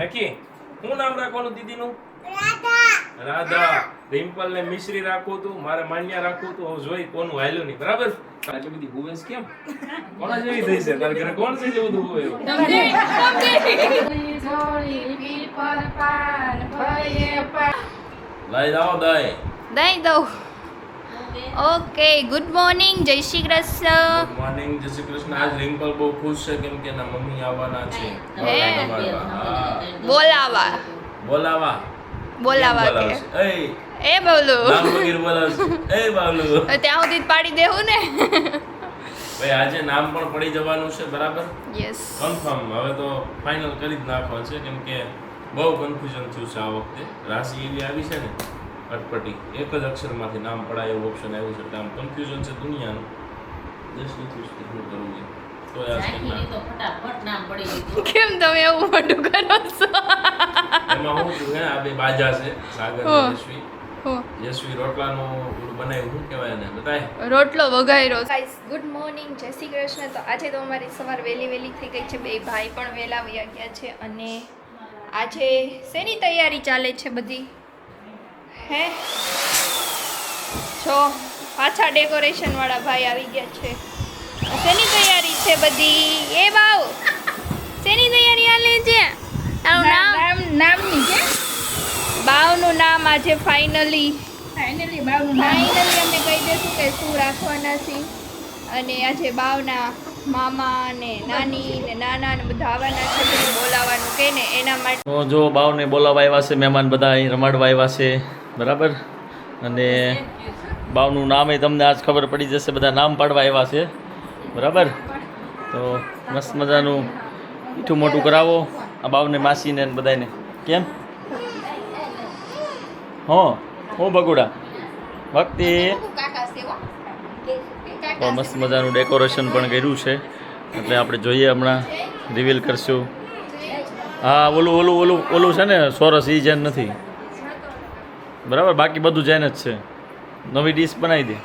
નક્કી શું નામ રાખવાનું દીદીનું? રાધા. રાધા. રિમ્પલ ને મિશ્રી રાખવું તું, મારે માન્યા રાખવું તું. હવે જોઈ કોનું હાલ્યું નહીં, બરાબર? આટલી બધી હુવેસ કેમ? કોના જેવી થઈ છે? તારા ઘરે કોણ છે જે બધું હુવે? લઈ જાઓ દહીં. દહીં દઉં. ઓકે, ગુડ મોર્નિંગ, જય શ્રી કૃષ્ણ. ગુડ મોર્નિંગ, જય શ્રી કૃષ્ણ. આજ રિમ્પલ બહુ ખુશ છે કેમ કે એના મમ્મી આવવાના છે. હે? હા. બોલાવા બોલાવા બોલાવા કેમ કે બોલાવશે? એય, એ બોલું નામ વગેરે બોલાવશે. એય બાવલુ. ત્યાં સુધી જ પાડી દેવું ને. ભાઈ આજે નામ પણ પડી જવાનું છે, બરાબર? યસ. કન્ફર્મ. હવે તો ફાઇનલ કરી જ નાખવાનું છે કેમ કે બહુ કન્ફ્યુઝન થયું છે આ વખતે. રાશિ એવી આવી છે ને અટપટી, એક જ અક્ષરમાંથી નામ પડાય એવું ઓપ્શન આવ્યું છે એટલે આમ કન્ફ્યુઝન છે દુનિયાનું. જસ્ટ શું કરવું છે તો યાર ફટાફટ નામ પડી ગયું. કેમ તમે એવું મોટું કરો છો? એમાં હું છું હે, આ બે બાજા છે, સાગર હો. અને યશવી. યશવી રોટલાનું ઓલું બનાવ્યું, શું કહેવાય એને બતાય? રોટલો વઘાર્યો. ગાઈસ, ગુડ મોર્નિંગ, જય શ્રી કૃષ્ણ. તો આજે તો અમારી સવાર વહેલી થઈ ગઈ છે. બે ભાઈ પણ વહેલા વયા ગયા છે અને આજે શેની તૈયારી ચાલે છે બધી? હે જો પાછા ડેકોરેશન વાળા ભાઈ આવી ગયા છે. શેની તૈયારી છે બધી? એ બાવ શેની તૈયારી હાલે છે? તારું નામની છે બાવનું નામ આજે ફાઇનલી ફાઇનલી બાવનું અમે કહી દઈશું કે શું રાખવાના છે. અને આજે બાવના મામા ને નાની ને નાના ને બધા આવવાના છે, તો બોલાવવાનું કે ને એના માટે. તો જો બાવને બોલાવવા આવ્યા છે મહેમાન, બધા અહીં રમાડવા આવ્યા છે, બરાબર? અને બાવનું નામે તમને આજ ખબર પડી જશે, બધા નામ પાડવા આવ્યા છે, બરાબર? તો મસ્ત મજાનું મીઠું મોટું કરાવો આ બાવને, માસીને ને બધાને. કેમ હો હું બગુડા ભક્તિ. તો મસ્ત મજાનું ડેકોરેશન પણ કર્યું છે એટલે આપણે જોઈએ, હમણાં રિવીલ કરશું. હા, ઓલું ઓલું ઓલું ઓલું છે ને સોરસ, એ જેન નથી, બરાબર? બાકી બધું જેન જ છે. નવી ડીશ બનાવી દે,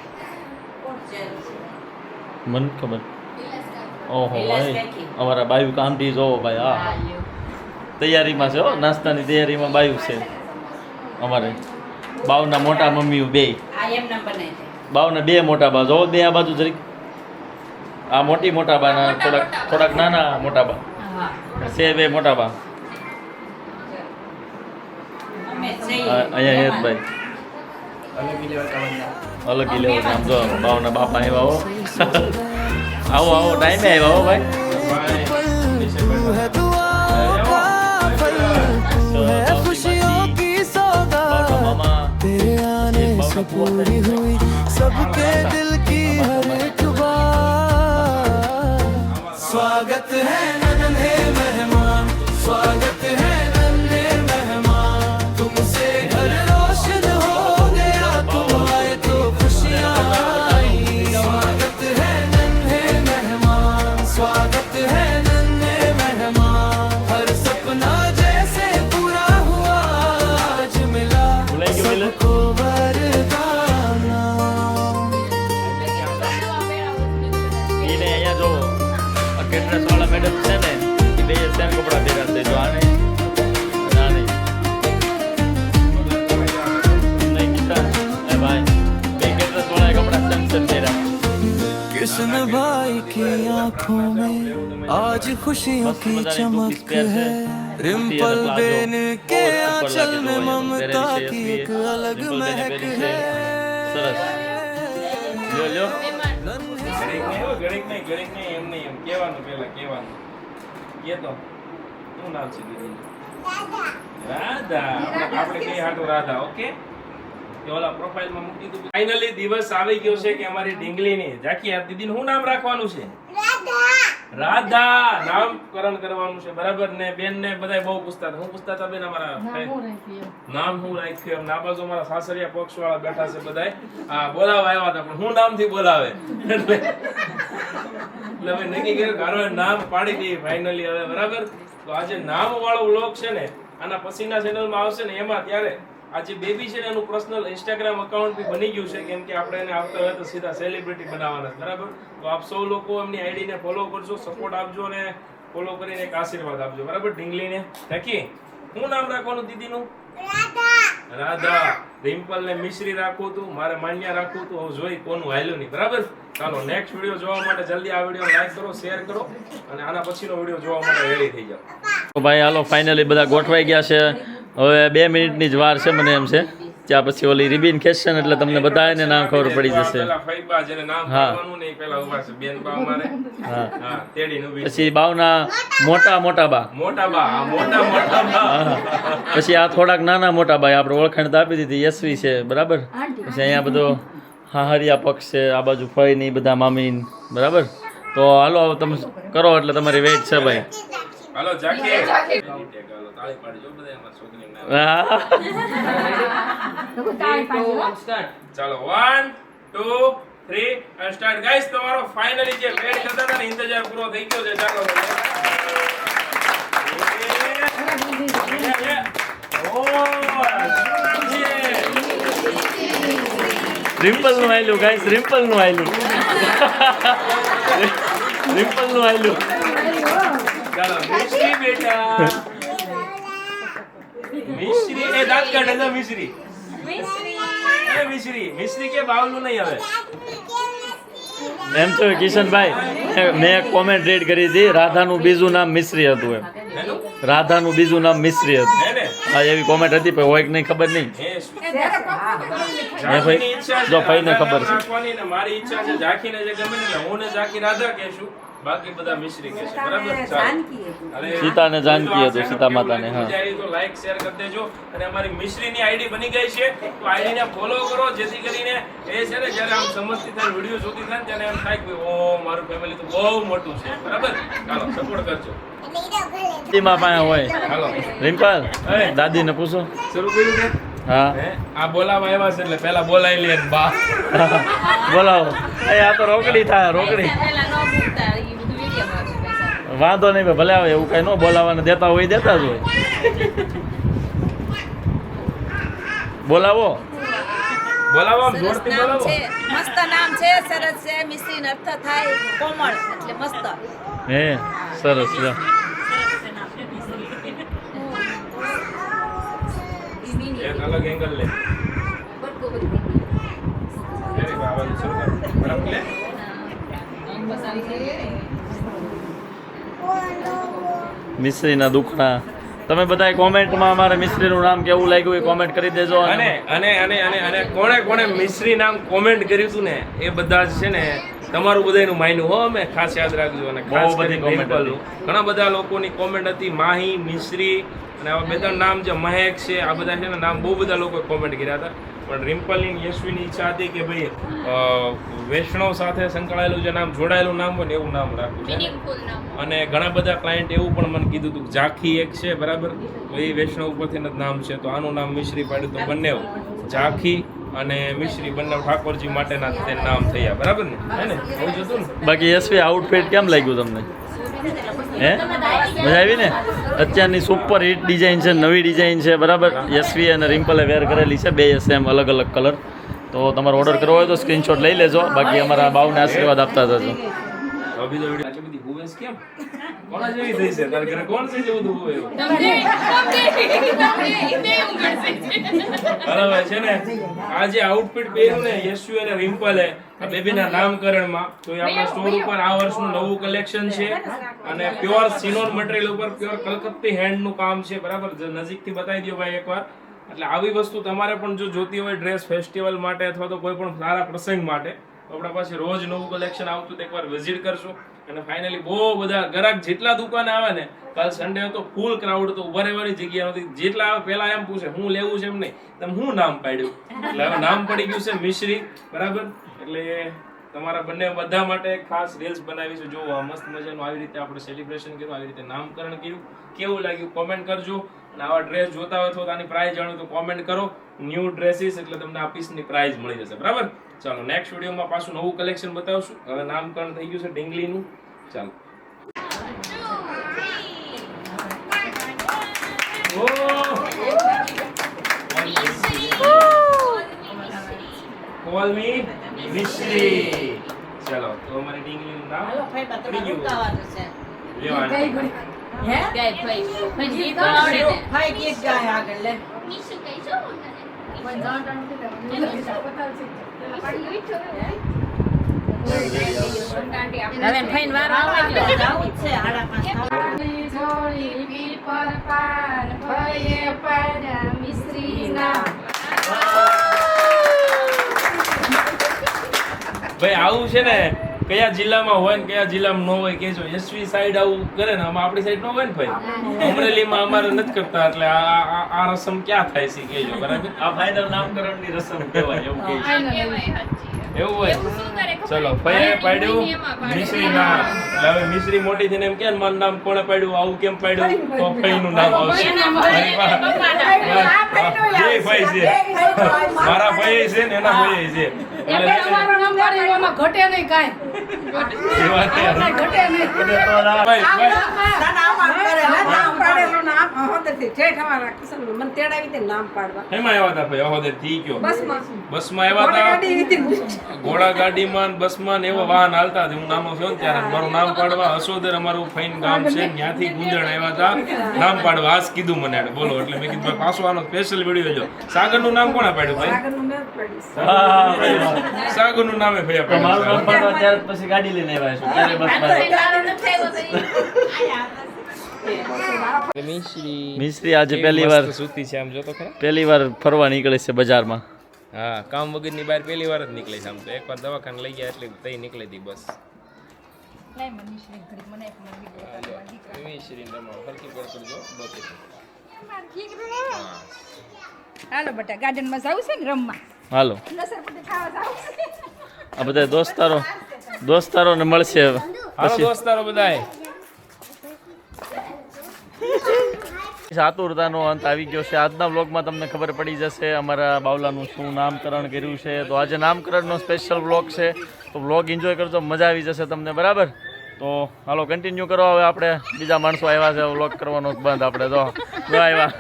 મને ખબર. ઓહો ભાઈ, અમારા બાયુ કામથી જોવો ભાઈ. હા, તૈયારીમાં છે હો, નાસ્તાની તૈયારીમાં બાયુ છે અમારે. બાવના મોટા મમ્મીઓ બે, બાવના બે મોટા બા જોવો, બે આ બાજુ જરીક. આ મોટી મોટા બા ના થોડાક નાના મોટા બા છે, બે મોટા બા. અહીંયા હેતભાઈ અલગ લેવું આમ જો બાવના બાપા આવ્યા હો. આવો આવો, ટાઈમે આવ્યા હો ભાઈ. पूरी हुई सबके दिल की हर एक बात. स्वागत है नन्हे मेहमान, स्वागत है नन्हे मेहमान. तुमसे घर रोशन हो गया, तुम आए तो खुशियाँ आई. स्वागत है नन्हे मेहमान, स्वागत है नन्हे मेहमान. हर सपना जैसे पूरा हुआ आज मिला सबको વાળા મેડમ છે ને, એ બે સેમ કપડા પહેર્યા છે. જો આને આને નહીં કીધા એ ભાઈ, બે કેટરસ વાળા કપડા સેમ સેમ પહેર્યા. कृष्ण भाई की आंखों में आज खुशियों की चमक है. रिम्पल बेन के आंचल में ममता की एक अलग महक है. સરસ લ્યો ઘડીક નહીં એમ નહીં, એમ કહેવાનું પહેલા કહેવાનું. કે તો શું નામ છે દીદી? રાધા. આપણે કઈ હાટું રાધા. ઓકે, કે ઓલા પ્રોફાઇલમાં મૂકી દીધું. ફાઇનલી દિવસ આવી ગયો છે કે અમારી ઢીંગલીની જાકી આ દીદીને શું નામ રાખવાનું છે? રાધા. નામકરણ કરવાનું છે, બરાબર? ને બેન ને બધા બહુ પૂછતા હતા. હું પૂછતા હતા બેન અમારા નામ શું રાખ્યું એમ. ના બાજુ અમારા સાસરિયા પક્ષ વાળા બેઠા છે બધા, હા બોલાવા આવ્યા હતા, પણ હું નામથી બોલાવે એટલે હવે નક્કી કર્યું કે આનું નામ પાડી દઈએ ફાઇનલી હવે, બરાબર? તો આજે નામ વાળો વ્લોગ છે ને, આના પછીના ચેનલમાં આવશે ને, એમાં ત્યારે આ જે બેબી છે ને એનું પર્સનલ ઇન્સ્ટાગ્રામ અકાઉન્ટ બી બની ગયું છે કેમ કે આપણે એને આવતા હોય તો સીધા સેલિબ્રિટી બનાવવાના છે, બરાબર? તો આપ સૌ લોકો એમની આઈડીને ફોલો કરજો, સપોર્ટ આપજો અને ફોલો કરીને એક આશીર્વાદ આપજો, બરાબર? ઢીંગલીને થકી શું નામ રાખવાનું દીદીનું? રાધા. રિમ્પલ ને મિશ્રી રાખવું હતું, મારે માન્યા રાખવું હતું. હવે જોઈ કોનું હાલ્યું નહીં. બરાબર. ચાલો નેક્સ્ટ વિડીયો જોવા માટે જલ્દી આ વિડીયો લાઈક કરો, શેર કરો અને આના પછીનો વિડીયો જોવા માટે રેડી થઈ જાઓ. તો ભાઈ હાલો ફાઇનલી બધા ગોઠવાઈ ગયા છે. હવે 2 મિનિટની જ વાર છે મને એમ છે. ત્યાં પછી ઓલી રિબિન ખેંચશે ને એટલે તમને બધાને નામ ખબર પડી જશે. પેલા ફઈબા જેને નામ હા. પાડવાનું ને એ પેલા ઉભા છે. બેન બા અમારે. હા. હા, તેડીને ઊભી છે. પછી બાવના મોટા મોટા બા. મોટા બા. હા, મોટા મોટા બા. હા. પછી આ થોડાક નાના મોટા ભાઈ આપણે ઓળખાણ તો આપી દીધી યશવી છે બરાબર. પછી અહીંયા બધો હાહરિયા પક્ષ છે, આ બાજુ ફઈ ની બધા મામીન બરાબર. તો હાલો હવે તમે કરો એટલે તમારી વેઇટ છે ભાઈ. હાલો જાકીએ. હાલો તાળી પાડજો બધા અમાર છોકરીને નામ. હા. ચાલો 1 2 3 અને સ્ટાર્ટ ગાઈસ. તમારો ફાઇનલી જે વેટ કરતા હતા ને ઇંતજાર પૂરો થઈ ગયો છે. ચાલો રિમ્પલ નું આયલું ગાઈસ, રિમ્પલ નું આયલું. રિમ્પલ નું આયલું. ચાલો મિશ્રી બેટા. મિશ્રી એ દાંત કાઢે છે. મિશ્રી એ મિશ્રી મિશ્રી કે બાવલું નહીં હવે. એમ તો કિશનભાઈ મેં એક કોમેન્ટ રીડ કરી હતી, રાધાનું બીજું નામ મિશ્રી હતું એમ. હેનું રાધાનું બીજું નામ મિશ્રી હતું. હે ને હા એવી કોમેન્ટ હતી પણ હોય કે નહીં ખબર નહીં. હે ભાઈ, જો ભાઈને ખબર છે. રાખવાની ને મારી ઈચ્છા છે ઝાંખીને જે ગમે ને હું ને ઝાંખી રાધા કહેશું, બાકી બધા મિશ્રી કહેશે. બરાબર. ચાલો. હવે સીતાને જાનકી હતું, સીતા માતાને. હા. મજા આવી તો લાઈક શેર કરી દેજો અને અમારી મિશ્રીની આઈડી બની ગઈ છે તો આઈડી ને ફોલો કરો જેથી કરીને એ છે ને જ્યારે આમ સમજતી થાય વિડીયો જોતી થાય ને ત્યારે એમ થાય કે ઓ મારું ફેમિલી તો બહુ મોટું છે. બરાબર. ચાલો સપોર્ટ કરજો. દાદીમાં પાસે હોય. હાલો રિમ્પલ દાદીને પૂછો. શરૂ કર્યું છે. હા હે આ બોલાવા આવ્યા છે એટલે પહેલા બોલાવી લે ને બા. બોલાવો. એ આ તો રોકડી થાય રોકડી. પહેલા ન મૂકતા, ઈ બધું વિડીયોમાં આવશે પૈસા. વાંધો નહીં ભાઈ, ભલે આવે એવું કઈ ન બોલાવાને દેતા હોય દેતા જ હોય. બોલાવો. બોલાવો આમ સરસ જોરથી નામ બોલાવો. છે, મસ્ત નામ છે, સરસ છે, મિશ્રીનો અર્થ થાય કોમળ એટલે મસ્ત. હે સરસ લ્યો. એક અલગ એંગલ લે. વેરી બાબા શરૂ કર. બરાબર લે. મિશ્રીના દુખણા. તમે બધા કોમેન્ટમાં અમારે મિશ્રીનું નામ કેવું લાગ્યું એ કોમેન્ટ કરી દેજો. અને અને અને અને અને કોણે કોણે મિશ્રી નામ કોમેન્ટ કર્યું હતું ને એ બધા જ છે ને તમારું બધાનું માયનું હો. અમે ખાસ યાદ રાખજો. અને ખાસ બહુ બધી કરીને comment રિમ્પલનું. ઘણા બધા લોકોની કોમેન્ટ હતી. માહી, મિશ્રી અને આવા બે ત્રણ નામ છે, મહેક છે, આ બધા છે ને નામ બહુ બધા લોકોએ કોમેન્ટ કર્યા હતા. પણ રિમ્પલની યશવીની ઈચ્છા હતી કે ભાઈ વૈષ્ણવ સાથે સંકળાયેલું જે નામ જોડાયેલું નામ હોય ને એવું નામ રાખવું છે ને. મીનિંગફુલ નામ. અને ઘણા બધા ક્લાયન્ટ એવું પણ મને કીધું હતું કે ઝાંખી એક છે બરાબર, તો એ વૈષ્ણવ ઉપરથી જ નામ છે તો આનું નામ મિશ્રી પાડ્યું. તો બંને ઝાંખી અને મિશ્રી બંને ઠાકોરજી માટેના તે નામ થયા. બરાબર ને? હે ને એવું જ હતું ને. બાકી યશવી આઉટફિટ કેમ લાગ્યું તમને? હે મજા આવી ને? અત્યારની સુપર હિટ ડિઝાઇન છે, નવી ડિઝાઇન છે બરાબર. યશવી અને રિમ્પલે વેર કરેલી છે, બે સેમ અલગ અલગ કલર. તો તમારે ઓર્ડર કરવો હોય તો સ્ક્રીનશોટ લઈ લેજો. બાકી અમારા બાવને આશીર્વાદ આપતા જજો. હવે બીજો વિડીયો આટલી બધી હુવેસ કેમ? કોના જેવી થઈ છે? તારા ઘરે કોણ છે જેવું તું હુવે? બરાબર છે ને. આ જે આઉટફિટ પહેર્યું ને યશવી અને રિમ્પલે આ બેબીના નામકરણમાં, તો એ આપણા સ્ટોર ઉપર આ વર્ષનું નવું કલેક્શન છે અને પ્યોર સિનોન મટીરિયલ ઉપર પ્યોર કલકત્તી હેન્ડનું કામ છે. બરાબર. નજીકથી બતાવી દો ભાઈ એકવાર. એટલે આવી વસ્તુ તમારે પણ જો જોતી હોય ડ્રેસ ફેસ્ટિવલ માટે અથવા તો કોઈ પણ સારા પ્રસંગ માટે, તો આપણા પાસે રોજ નવું કલેક્શન આવતું એકવાર વિઝિટ કરશો. અને ફાઇનલી બહુ બધા ગ્રાહક જેટલા દુકાને આવે ને, કાલ સન્ડે હતો ફૂલ ક્રાઉડ તો ઉભા રહેવાની જગ્યા નથી. જેટલા આવે પહેલા એમ પૂછે હું લેવું છે એમ નહીં, તમે શું નામ પાડ્યું. એટલે હવે નામ પડી ગયું છે મિશ્રી. બરાબર. એટલે તમારા બંને બધા માટે ખાસ રીલ્સ બનાવી છે. જો મસ્ત મજાનું આવી રીતે આપણે સેલિબ્રેશન કર્યું, આવી રીતે નામકરણ કર્યું. કેવું લાગ્યું કોમેન્ટ કરજો. અને આવા ડ્રેસ જોતા હોય તો આની પ્રાઇસ જાણો તો કોમેન્ટ કરો. ન્યૂ ડ્રેસીસ એટલે તમને આ પીસની પ્રાઇસ મળી જશે. બરાબર. ચાલો નેક્સ્ટ વિડીયોમાં પાછું નવું કલેક્શન બતાવશું. હવે નામકરણ થઈ ગયું છે ઢીંગલીનું. ચાલો. Call me Mishri. ચાલો તો અમારી ઢીંગલીનું નામ હાલો ભાઈ, બા, પડી તમારે ગયું. ઉતાવળ છે. લેવાનું. હે ગાય ફઈ ગીત આવડે આવડે ને ભાઈ ગીત ગાય આગળ લે હવે ફઈન વારો આવે આપણે જાવું જ છે 5:30 ભાઈ આવું છે ને કયા જિલ્લામાં હોય ને કયા જિલ્લામાં ન હોય કેજો એસવી સાઈડ આવું કરે ને આમાં આપણી સાઈડ ન હોય ને ભાઈ અમરેલીમાં અમારે નથી કરતા એટલે આ રસમ ક્યાં થાય છે કેજો બરાબર આ ફાઇનલ નામકરણની રસમ કહેવાય એવું કે એવું હોય ચલો ફઈએ પાડ્યું મિશ્રી નામ એટલે હવે મિશ્રી મોટી થઈને એમ કે મારું નામ કોણે પાડ્યું આવું કેમ પાડ્યું તો ફઈનું નામ આવશે અરે વાહ. બે ભાઈ છે મારા ભાઈ છે ને એના ભાઈ છે એટલે ઘટે નહીં કાંઈ એ વાત છે. ભાઈ, ભાઈ. એમાં આવ્યા હતા ભાઈ અહોદર થી ગયો બસમાં આવ્યા હતા ઘોડા ગાડીમાં ને બસમાં ને એવા વાહન હાલતા હતા. હું નાનો થયો ને ત્યારે મારું નામ પાડવા હસોદર અમારું ફાઈન ગામ છે ત્યાંથી ગુંજણ આવ્યા હતા નામ પાડવા આજ કીધું મને એને બોલો એટલે મેં કીધું ભાઈ પાછો આનો સ્પેશિયલ વિડીયો જો સાગરનું નામ કોણે પાડ્યું ભાઈ સાગરનું નામે ભાઈ મારું નામ પાડ્યું પાડવા ત્યારે પછી ગાડી લઈને આવ્યા છું ત્યારે બસ મિશ્રી આજે પહેલી વાર ફરવા નીકળે છે બજારમાં. હા કામ વગરની બહાર પહેલી વાર જ નીકળી છે આમ તો એકવાર દવાખાને લઈ ગયા એટલે તઈ નીકળી હતી બસ મિશ્રી રમાડો હરકી ગોળ કરજો બોતી હાલો બેટા ગાર્ડન માં જાવું છે ને રમવા હાલો લસરપટ્ટી ખાવા જાવું છે આ બધા દોસ્તારો ને મળશે હાલો પછી દોસ્તારો બધાય આતુરતાનો અંત આવી ગયો છે. આજના વ્લોગમાં તમને ખબર પડી જશે અમારા બાવલાનું શું નામકરણ કર્યું છે. તો આજે નામકરણનો સ્પેશિયલ વ્લોગ છે તો વ્લોગ એન્જોય કરજો, મજા આવી જશે તમને બરાબર. તો હાલો કન્ટિન્યુ કરો. હવે આપણે બીજા માણસો આવ્યા છે વ્લોગ કરવાનો બંધ આપણે તો આવ્યા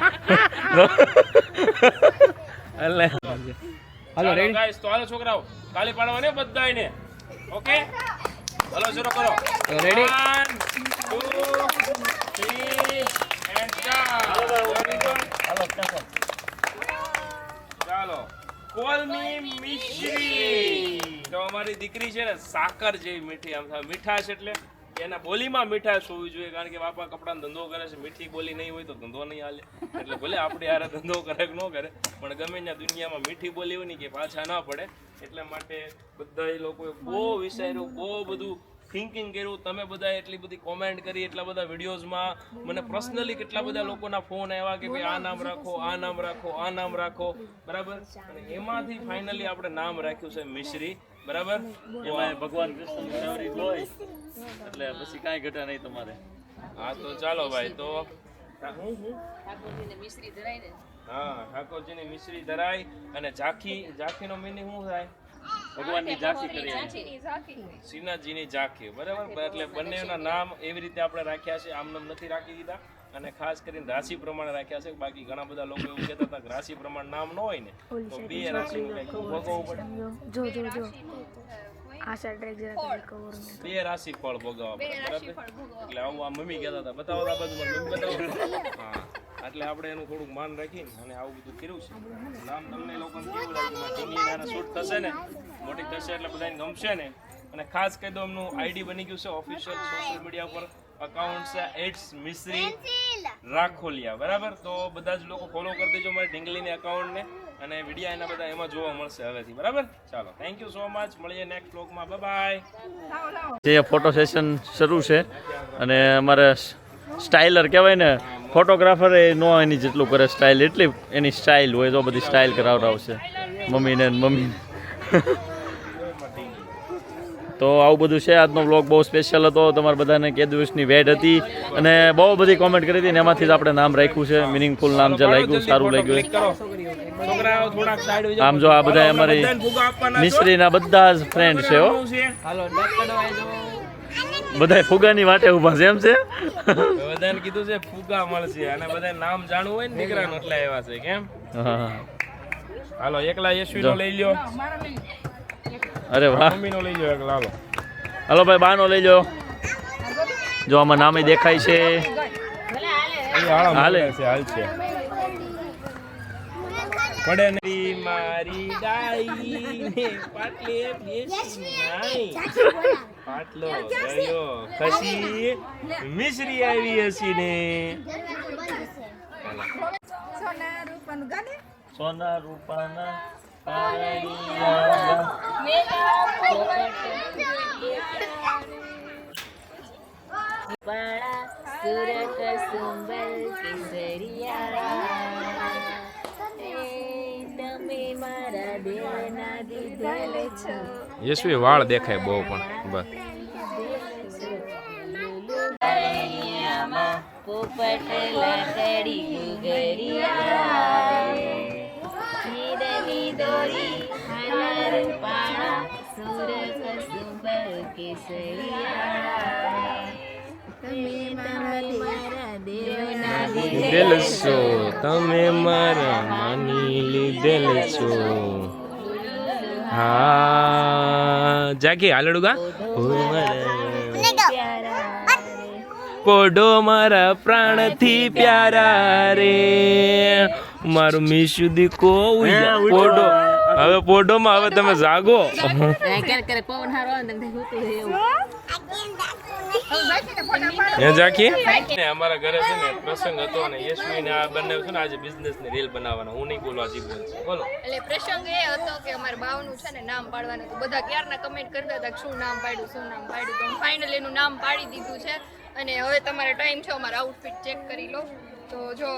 એટલે હાલો રેડી ગાઈસ તો હાલો છોકરાઓ કાલે પાડવાને બધાયને ઓકે હાલો શરૂ કરો રેડી 1 2 3 એન્ડ ચાલો કોલ મી મિશ્રી તો અમારી દીકરી છે ને સાકર જેવી મીઠી આમ થાય મીઠાશ એટલે એના બોલીમાં મીઠાશ હોવી જોઈએ કારણ કે બાપા કપડાનો ધંધો કરે છે મીઠી બોલી નહીં હોય તો ધંધો નહીં હાલે એટલે ભલે આપણે યાર ધંધો કરે કે ન કરે પણ ગમે ત્યાં દુનિયામાં મીઠી બોલી હોય ને કે પાછા ના પડે એટલા માટે બધા એ લોકોએ બહુ વિચાર્યું બહુ બધું થિંકિંગ કર્યું. તમે બધા એટલી બધી કોમેન્ટ કરી એટલા બધા વિડીયોઝમાં મને પર્સનલી કેટલા બધા લોકોના ફોન આવ્યા કે ભાઈ આ નામ રાખો આ નામ રાખો આ નામ રાખો બરાબર અને એમાંથી ફાઇનલી આપણે નામ રાખ્યું છે મિશ્રી બરાબર. એમાં ભગવાન કૃષ્ણ ફેવરિટ હોય એટલે પછી કાંઈ ઘટે નહીં તમારે. હા તો ચાલો ભાઈ તો ઠાકોરજીને મિશ્રી ધરાય ને હા ઠાકોરજીની મિશ્રી ધરાય અને ઝાંખીનો મિનિંગ શું થાય ભગવાનની ઝાંખી કરીએ શ્રીનાથજીની ઝાંખી બરાબર. એટલે બંનેના નામ એવી રીતે આપણે રાખ્યા છે આમ નામ નથી રાખી દીધા અને ખાસ કરીને રાશિ પ્રમાણે રાખ્યા છે. બાકી ઘણા બધા લોકો એવું કહેતા હતા કે રાશિ પ્રમાણે નામ ન હોય ને તો બે રાશિનું કંઈક ભોગવવું પડે બે રાશિ ફળ ભોગવવા પડે બરાબર. એટલે આવું આ મમ્મી કહેતા હતા બતાવો આ બાજુ મમ્મી બતાવો હા એટલે આપણે એનું થોડુંક માન રાખીને અને આવું બધું કર્યું છે. નામ તમને લોકોને કેવું લાગ્યું ટીની શૂટ થશે ને મોટી થશે એટલે બધાને ગમશે ને. અને ખાસ કહી દો એમનું આઈડી બની ગયું છે ઓફિશિયલ સોશિયલ મીડિયા પર અકાઉન્ટ છે ઇટ્સ મિશ્રી રાખોલિયા બરાબર. તો બધા જ લોકો ફોલો કરી દેજો મારી ઢીંગલીની અકાઉન્ટને અને વિડીયો એના બધા એમાં જોવા મળશે હવેથી બરાબર. ચાલો થેન્ક યુ સો મચ મળીએ નેક્સ્ટ વ્લોગમાં બાય જે ફોટો સેશન શરૂ છે અને અમારે સ્ટાઇલર કહેવાય ને ફોટોગ્રાફર એ નો એની જેટલું કરે સ્ટાઇલ એટલી એની સ્ટાઇલ હોય તો બધી સ્ટાઇલ કરાવડાવશે મમ્મીને તો આવું બધું છે. આજનો વ્લોગ બહુ સ્પેશિયલ હતો. તમારા બધાને કે દિવસની વેટ હતી અને બહુ બધી કોમેન્ટ કરી હતી ને એમાંથી જ આપણે નામ રાખ્યું છે. મિનિંગફુલ નામ જે લાગ્યું સારું લાગ્યું. આમ જો આ બધા અમારી મિશ્રીના બધા જ ફ્રેન્ડ છે હો. બધા ફુગાની વાટે ઊભા છે એમ છે. બધાને કીધું છે ફુગા મળશે અને બધા નામ જાણવું હોય ને દીકરાનું એટલે આવ્યા છે કેમ. હા હાલો એકલા યશવીનો લઈ લ્યો. અરે વાહ મમ્મીનો લઈ લ્યો એકલા. હાલો હાલો ભાઈ બાનો લઈ લો. જો આમાં નામે દેખાય છે હાલે. હાલ છે પડે નહીં મારી ડાઈ ને પાટલે બેસી નાઈ. પાટલો ગયો ખસી મિશ્રી આવી હસી ને. સોના રૂપાનું ગાને સોના રૂપાના પારણિયા. સુરત સુંદર કેસરિયા તમે મારા દેવના દીધેલ છો. યશવી વાળ દેખાય બહુ પણ બસ. પોપટ લાકડી ગુગરિયા હીરની દોરી હાલર પાણા સુરત સુંદર કેસરિયા તમે મારા દેવના લીધેલ છો તમે મારા માની લીધેલ છો. હા જાકી હાલડુગા પોડો મારા પ્રાણથી પ્યારા રે મારું મીશુ દીકો પોડો. હવે પોડોમાં હવે તમે જાગો. કરે પવન હારો આવે ને હોતું એવું હે જાકી અમારા ઘરે છે ને પ્રસંગ હતો અને યશવી ને આ બંને છે ને આજે બિઝનેસ ની રીલ બનાવવાના. હું નહીં બોલવા જી બોલશે બોલો. એટલે પ્રસંગ એ હતો કે અમારા બાવનું છે ને નામ પાડવાનું હતું. બધા ક્યારના કમેન્ટ કરતા હતા કે શું નામ પાડ્યું શું નામ પાડ્યું. તો ફાઇનલી એનું નામ પાડી દીધું છે અને હવે તમારે ટાઈમ છે અમારા આઉટફિટ ચેક કરી લો. તો જો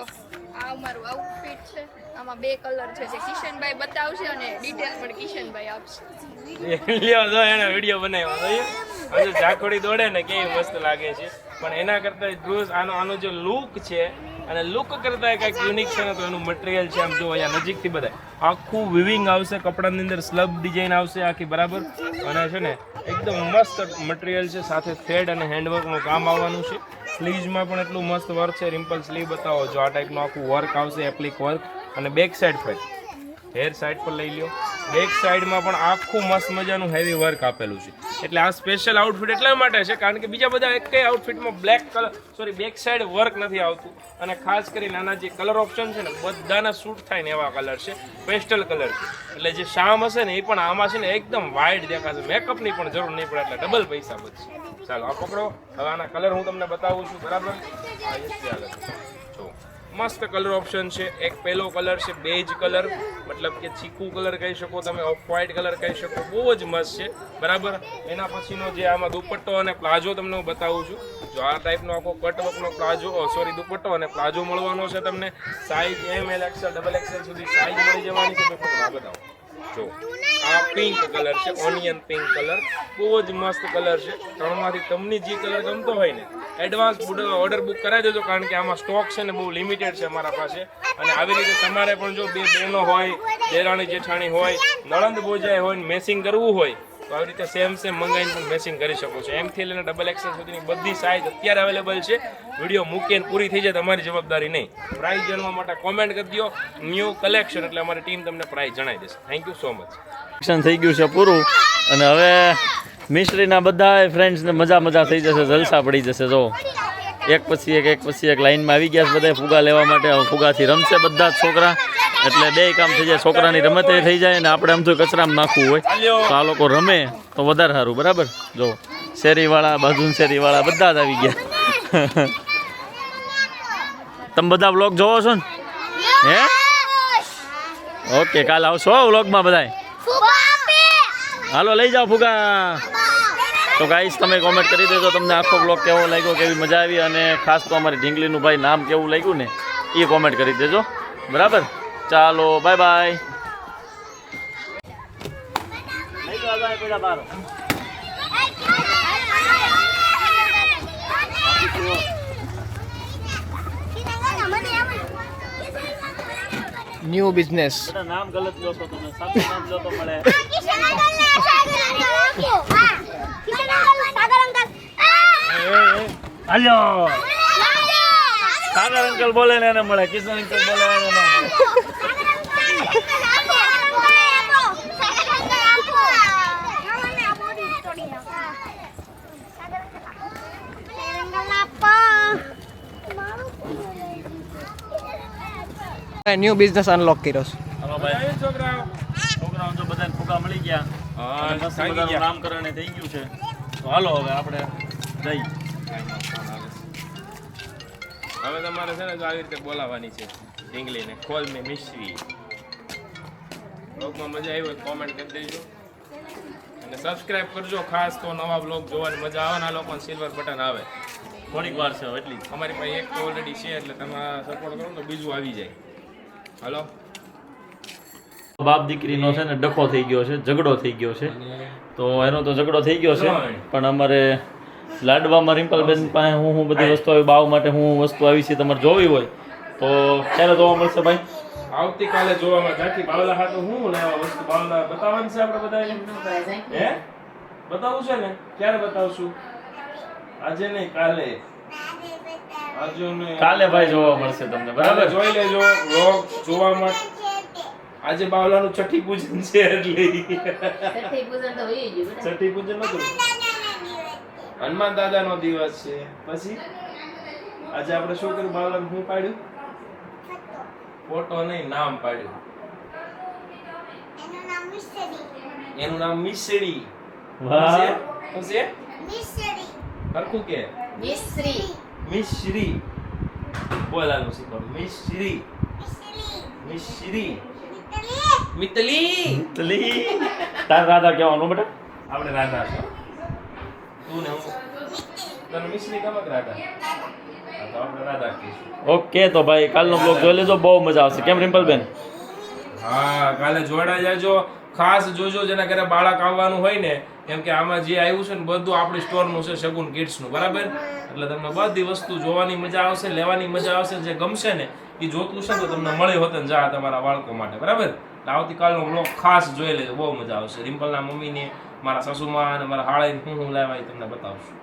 આ અમારું આઉટફિટ છે. આમાં 2 કલર છે જે કિશનભાઈ બતાવશે અને ડિટેલ પણ કિશનભાઈ આપશે. લ્યો જો એને વિડિયો બનાવ્યો હજુ ઝાકોડી દોડે ને કેવી મસ્ત લાગે છે. પણ એના કરતા ડ્રેસ આનો જે લુક છે અને લુક કરતા કંઈક યુનિક છે ને તો એનું મટીરિયલ છે. આમ જો અહીંયા નજીકથી બધા આખું વિવિંગ આવશે કપડાની અંદર સ્લબ ડિઝાઇન આવશે આખી બરાબર. અને છે ને એકદમ મસ્ત મટીરિયલ છે સાથે થ્રેડ અને હેન્ડવર્કનું કામ આવવાનું છે. સ્લીવ્સમાં પણ એટલું મસ્ત વર્ક છે. રિમ્પલ સ્લીવ બતાવો જો આ ટાઈપનું આખું વર્ક આવશે એપ્લિક વર્ક. અને બેક સાઈડ પર હેર સાઈડ પર લઈ લ્યો. બેક સાઈડમાં પણ આખું મસ્ત મજાનું હેવી વર્ક આપેલું છે. એટલે આ સ્પેશિયલ આઉટફિટ એટલા માટે છે કારણ કે બીજા બધા એક આઉટફિટમાં black colour back side work નથી આવતું. અને ખાસ કરીને આના જે કલર ઓપ્શન છે ને બધાના સૂટ થાય ને એવા કલર છે. પેસ્ટલ કલર છે એટલે જે શામ હશે ને એ પણ આમાં છે ને એકદમ વાઇડ દેખાશે. મેકઅપની પણ જરૂર નહીં પડે એટલે ડબલ પૈસા બચશે. ચાલો આ પકડો. હવે આના કલર હું તમને બતાવું છું બરાબર. જો મસ્ત કલર ઓપ્શન છે. એક પહેલો કલર છે બેજ કલર મતલબ કે ચીકુ કલર કહી શકો તમે ઓફ વ્હાઇટ કલર કહી શકો. બહુ જ મસ્ત છે બરાબર. એના પછીનો જે આમાં દુપટ્ટો અને પ્લાઝો તમને હું બતાવું છું. જો આ ટાઈપનો આખો કટવર્કનો પ્લાઝો દુપટ્ટો અને પ્લાઝો મળવાનો છે તમને. સાઇઝ ML XL XXL સુધી સાઇઝ મળી જવાની છે. મેં ફક્ત આ બતાવું જો આ પિંક કલર છે ઓનિયન પિંક કલર. બહુ જ મસ્ત કલર છે. ત્રણમાંથી તમને જે કલર ગમતો હોય ને એડવાન્સ ઓર્ડર બુક કરાવી દેજો કારણ કે આમાં સ્ટોક છે ને બહુ લિમિટેડ છે અમારા પાસે. અને આવી રીતે તમારે પણ જો 2 બહેનો હોય દેરાણી જેઠાણી હોય નણંદ ભોજાઈ હોય મેસિંગ કરવું હોય તો આવી રીતે સેમ મંગાવીને પણ મેસિંગ કરી શકો છો. એમથી લઈને XXL સુધીની બધી સાઇઝ અત્યારે અવેલેબલ છે. વિડીયો મૂકીને પૂરી થઈ જાય તમારી જવાબદારી નહીં. પ્રાઇસ જાણવા માટે કોમેન્ટ કરી દો ન્યૂ કલેક્શન એટલે અમારી ટીમ તમને પ્રાઇસ જણાવી દેશે. Thank you so much. Action થઈ ગયું છે પૂરું અને હવે મિશ્રીના બધા ફ્રેન્ડ્સને મજા થઈ જશે. જલસા પડી જશે. જો એક પછી એક લાઈનમાં આવી ગયા છે બધા ફુગા લેવા માટે. ફુગાથી રમશે બધા જ છોકરા એટલે 2 કામ થઈ જાય. છોકરાની રમતે થઈ જાય અને આપણે આમ તો કચરામાં નાખવું હોય તો આ લોકો રમે તો વધારે સારું બરાબર. જો શેરીવાળા બાજુ શેરીવાળા બધા જ આવી ગયા. તમે બધા વ્લોગ જોવો છો ને હે? ઓકે કાલ આવશો વ્લોગમાં બધાય. હાલો લઈ જાઓ ફુગા. તો ગાઈસ તમે કોમેન્ટ કરી દેજો તમને આખો બ્લોગ કેવો લાગ્યો કેવી મજા આવી અને ખાસ તો અમારી ઢીંગલીનું ભાઈ નામ કેવું લાગ્યું ને એ કોમેન્ટ કરી દેજો બરાબર. ચાલો બાય બાય. ન્યૂ બિઝનેસ નામ ગલત લો છો તમે. સાચું નામ લો તો મળે. હાલો સાગર અંકલ બોલે ને એને મળે. કિશન અંકલ બોલે એને ન મળે. ન્યૂ બિઝનેસ અનલોક કર્યો છે. હાલો ભાઈ, આવ્યું છોકરાઓ? છોકરાઓ તો બધાને ફુગા મળી ગયા હા, અને મસ્ત થાકી મજાનું ગયા. નામકરણ થઈ ગયું છે. તો હાલો હવે આપણે જઈ. હવે તમારે છે ને જો આવી રીતે બોલાવવાની છે ઢીંગલીને, ખોલ મે મિશ્રી. બ્લોગમાં મજા આવી હોય કોમેન્ટ કરી દેજો અને સબસ્ક્રાઇબ કરજો ખાસ, તો નવા બ્લોગ જોવાની મજા આવે ને. આ લોકોને સિલ્વર બટન આવે. થોડીક વાર છે હવે એટલી જ. અમારી પાસે એક તો ઓલરેડી છે, એટલે તમે સપોર્ટ કરો તો બીજું આવી જાય. હાલો. બાપ દીકરીનો છે ને ડખો થઈ ગયો છે, ઝઘડો થઈ ગયો છે. તો એનો તો ઝઘડો થઈ ગયો છે, પણ અમારે લાડવામાં રિમ્પલબેન પાસે હું બધી વસ્તુ આવી, બાવ માટે હું વસ્તુ આવી છે, તમારે જોવી હોય તો ક્યારે જોવા મળશે ભાઈ? આવતીકાલે જોવામાં જાતી બાવલા હાથું હું લેવા વસ્તુ બાવલા બતાવવાની છે આપણે બધાને. હે બતાવું છે ને? ક્યારે બતાવશું? આજે નહીં, કાલે. આજે નહીં, કાલે ભાઈ જોવા મળશે તમને, બરાબર બરાબર? જોઈ લેજો વ્લોગ જોવા માટે. આજે બાવલાનું છઠ્ઠી પૂજન છે એટલે છઠ્ઠી પૂજન નતું, હનુમાન દાદાનો દિવસ છે. પછી આજે આપણે શું કર્યું? બાવલાનું શું પાડ્યું? ફોટો નહીં, નામ પાડ્યું. એનું નામ મિશ્રી. વાહ. શું છે? હરખું કે મિશ્રી બોલાનું શીખવાડું. મિશ્રી, મિશ્રી, મિતલી. તલી તાર રાધા કહેવાનું બેટા. આપણે રાધા છે. તું ને હું તને મિશ્રી ખબર કે રાધા? હા, તો આપણે રાધા કહીશું. ઓકે, તો ભાઈ કાલનો બ્લોગ જોઈ લેજો, બહુ મજા આવશે. કેમ રિમ્પલબેન? હા, કાલે જોડાઈ જાજો. ખાસ જોજો જેના ઘરે બાળક આવવાનું હોય ને, કેમ કે આમાં જે આવ્યું છે ને બધું આપણી સ્ટોરનું છે, શગુન કિડ્સનું, બરાબર? એટલે તમને બધી વસ્તુ જોવાની મજા આવશે, લેવાની મજા આવશે. જે ગમશે ને એ જોતું છે તો તમને મળી હોત ને જા તમારા બાળકો માટે, બરાબર? એટલે આવતીકાલનો બ્લોગ ખાસ જોઈ લેજો, બહુ મજા આવશે. રિમ્પલના મમ્મીને, મારા સાસુમાં અને મારા હાળે હું લાવ્યા એ તમને બતાવશું.